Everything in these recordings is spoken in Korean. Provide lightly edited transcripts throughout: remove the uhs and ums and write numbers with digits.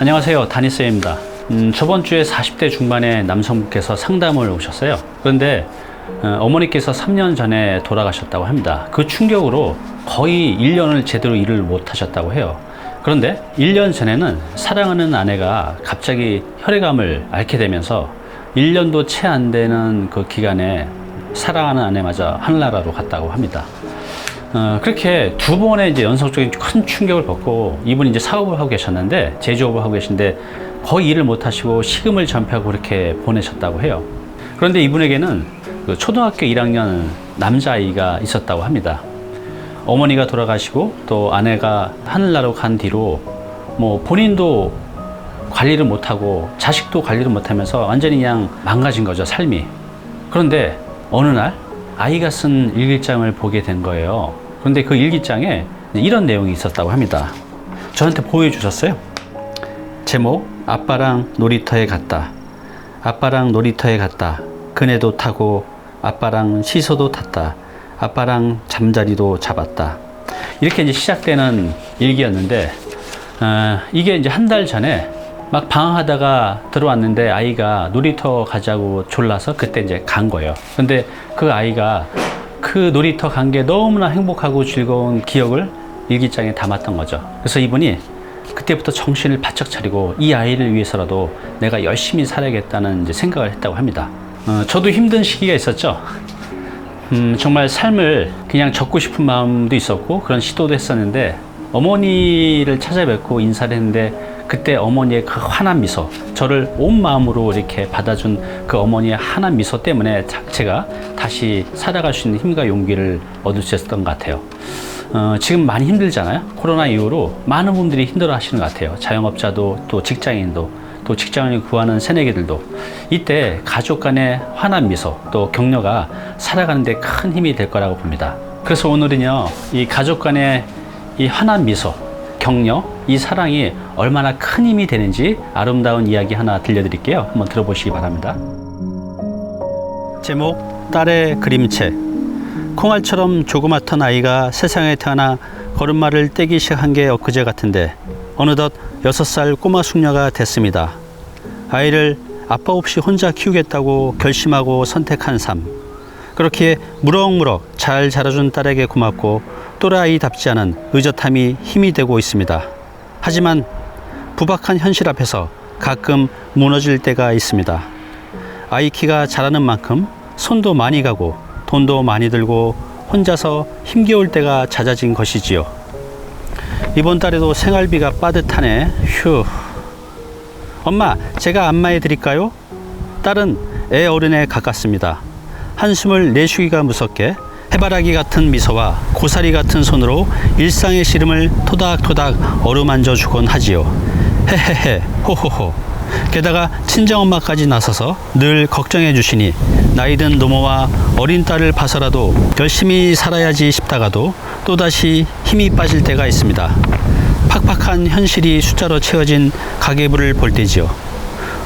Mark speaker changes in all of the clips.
Speaker 1: 안녕하세요, 다니쌤입니다. 저번 주에 40대 중반의 남성분께서 상담을 오셨어요. 그런데 어머니께서 3년 전에 돌아가셨다고 합니다. 그 충격으로 거의 1년을 제대로 일을 못 하셨다고 해요. 그런데 1년 전에는 사랑하는 아내가 갑자기 혈액암을 앓게 되면서 1년도 채 안 되는 그 기간에 사랑하는 아내마저 하늘나라로 갔다고 합니다. 그렇게 두 번의 이제 연속적인 큰 충격을 받고 이분이 이제 사업을 하고 계셨는데, 제조업을 하고 계신데 거의 일을 못 하시고 식음을 전폐하고 그렇게 보내셨다고 해요. 그런데 이분에게는 그 초등학교 1학년 남자아이가 있었다고 합니다. 어머니가 돌아가시고 또 아내가 하늘나라로 간 뒤로 뭐 본인도 관리를 못하고 자식도 관리를 못하면서 완전히 그냥 망가진 거죠, 삶이. 그런데 어느 날 아이가 쓴 일기장을 보게 된 거예요. 그런데 그 일기장에 이런 내용이 있었다고 합니다. 저한테 보여주셨어요. 제목: 아빠랑 놀이터에 갔다. 아빠랑 놀이터에 갔다. 그네도 타고 아빠랑 시소도 탔다. 아빠랑 잠자리도 잡았다. 이렇게 이제 시작되는 일기였는데, 이게 이제 한 달 전에 막 방황하다가 들어왔는데 아이가 놀이터 가자고 졸라서 그때 이제 간 거예요. 근데 그 아이가 그 놀이터 간 게 너무나 행복하고 즐거운 기억을 일기장에 담았던 거죠. 그래서 이분이 그때부터 정신을 바짝 차리고 이 아이를 위해서라도 내가 열심히 살아야겠다는 이제 생각을 했다고 합니다. 저도 힘든 시기가 있었죠. 정말 삶을 그냥 접고 싶은 마음도 있었고 그런 시도도 했었는데, 어머니를 찾아뵙고 인사를 했는데 그때 어머니의 그 환한 미소, 저를 온 마음으로 이렇게 받아준 그 어머니의 환한 미소 때문에 제가 다시 살아갈 수 있는 힘과 용기를 얻을 수 있었던 것 같아요. 지금 많이 힘들잖아요. 코로나 이후로 많은 분들이 힘들어 하시는 것 같아요. 자영업자도, 또 직장인도, 또 직장을 구하는 새내기들도. 이때 가족 간의 환한 미소, 또 격려가 살아가는 데 큰 힘이 될 거라고 봅니다. 그래서 오늘은요, 이 가족 간의 이 환한 미소, 격려, 이 사랑이 얼마나 큰 힘이 되는지 아름다운 이야기 하나 들려드릴게요. 한번 들어보시기 바랍니다. 제목: 딸의 그림책. 콩알처럼 조그맣던 아이가 세상에 태어나 걸음마를 떼기 시작한 게 엊그제 같은데 어느덧 6살 꼬마 숙녀가 됐습니다. 아이를 아빠 없이 혼자 키우겠다고 결심하고 선택한 삶. 그렇기에 무럭무럭 잘 자라준 딸에게 고맙고 또래아이답지 않은 의젓함이 힘이 되고 있습니다. 하지만 부박한 현실 앞에서 가끔 무너질 때가 있습니다. 아이 키가 자라는 만큼 손도 많이 가고 돈도 많이 들고 혼자서 힘겨울 때가 잦아진 것이지요. 이번 달에도 생활비가 빠듯하네. 휴. 엄마, 제가 안마해 드릴까요? 딸은 애 어른에 가깝습니다. 한숨을 내쉬기가 무섭게 해바라기 같은 미소와 고사리 같은 손으로 일상의 시름을 토닥토닥 어루만져 주곤 하지요. 헤헤헤 호호호. 게다가 친정엄마까지 나서서 늘 걱정해 주시니 나이든 노모와 어린 딸을 봐서라도 열심히 살아야지 싶다가도 또다시 힘이 빠질 때가 있습니다. 팍팍한 현실이 숫자로 채워진 가계부를 볼 때지요.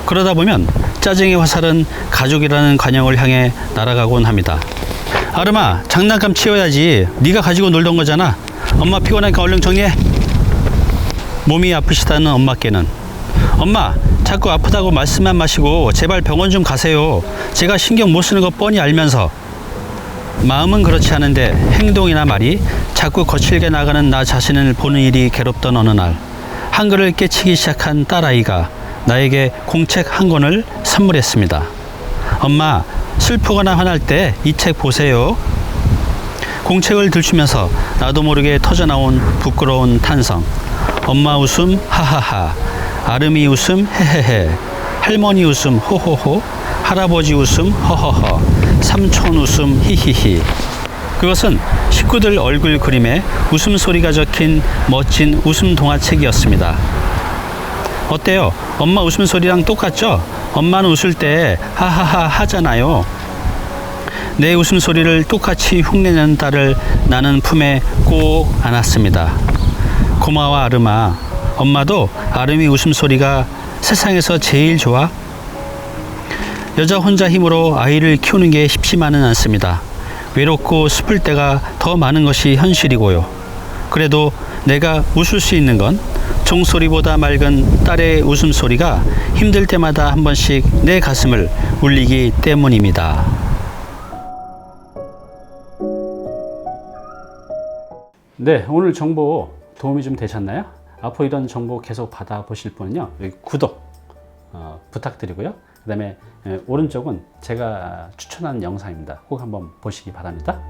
Speaker 1: 그러다 보면 짜증의 화살은 가족이라는 관영을 향해 날아가곤 합니다. 아름아, 장난감 치워야지. 네가 가지고 놀던 거잖아. 엄마 피곤하니까 얼른 정리해. 몸이 아프시다는 엄마께는 엄마, 자꾸 아프다고 말씀만 마시고 제발 병원 좀 가세요. 제가 신경 못 쓰는 거 뻔히 알면서. 마음은 그렇지 않은데 행동이나 말이 자꾸 거칠게 나가는 나 자신을 보는 일이 괴롭던 어느 날, 한글을 깨치기 시작한 딸아이가 나에게 공책 한 권을 선물했습니다. 엄마, 슬프거나 화날 때 이 책 보세요. 공책을 들추면서 나도 모르게 터져나온 부끄러운 탄성. 엄마 웃음 하하하, 아름이 웃음 헤헤헤, 할머니 웃음 호호호, 할아버지 웃음 허허허, 삼촌 웃음 히히히. 그것은 식구들 얼굴 그림에 웃음소리가 적힌 멋진 웃음 동화책이었습니다. 어때요? 엄마 웃음소리랑 똑같죠? 엄마는 웃을 때 하하하 하잖아요. 내 웃음소리를 똑같이 흉내내는 딸을 나는 품에 꼭 안았습니다. 고마워 아름아. 엄마도 아름이 웃음소리가 세상에서 제일 좋아? 여자 혼자 힘으로 아이를 키우는 게 쉽지만은 않습니다. 외롭고 슬플 때가 더 많은 것이 현실이고요. 그래도 내가 웃을 수 있는 건 종소리보다 맑은 딸의 웃음소리가 힘들 때마다 한 번씩 내 가슴을 울리기 때문입니다. 네, 오늘 정보 도움이 좀 되셨나요? 앞으로 이런 정보 계속 받아보실 분은요, 여기 구독 부탁드리고요. 그 다음에 오른쪽은 제가 추천하는 영상입니다. 꼭 한번 보시기 바랍니다.